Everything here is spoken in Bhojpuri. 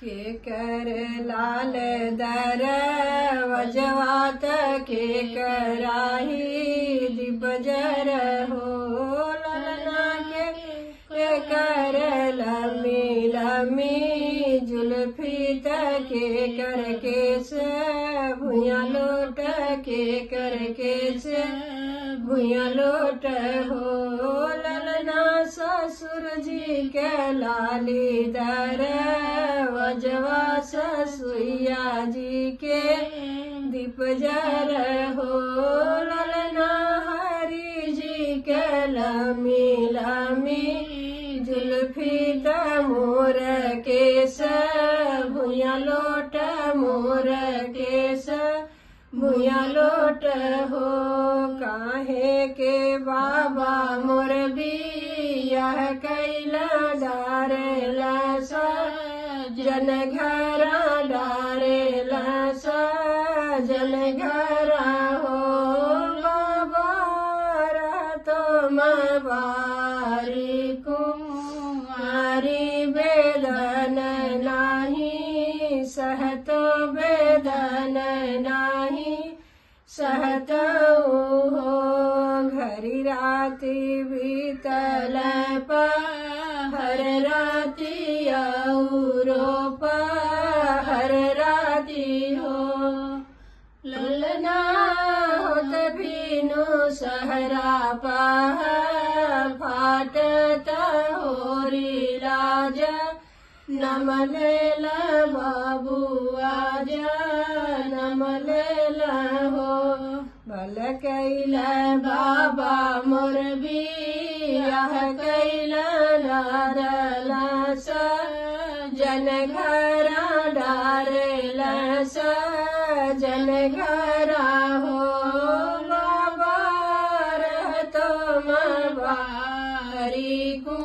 के कर लाल दर वजवात के कराही दीप जर हो ललना के कर लमी लमी जुल्फी के कर केस भुया लोट के कर केस भुया लोट हो ललना ससुर जी के लाली दर वजवा ससुया जी के दीप जर हो ललना हरि जी के लमी लमी जुल्फी मोर केस भुया लोट मोर केस भुया लोट हो काहे के बाबा मोर बिया कैला डारेला जन घरा डारेला जन घरा हो बाबा तो बारी कुमारी बेदन नाही सहत बेदन नाही सहत हो घरी राती बीतल हर राती औरो हर राती हो ललना होत भीनो सहरा फाटत होरी लाज नमलेल बाबू आज नमलेल हो भल कैल बाबा मोर बियाह कैल नारला जन घरा डारेला जन घरा हो बाबा रहतो बारी को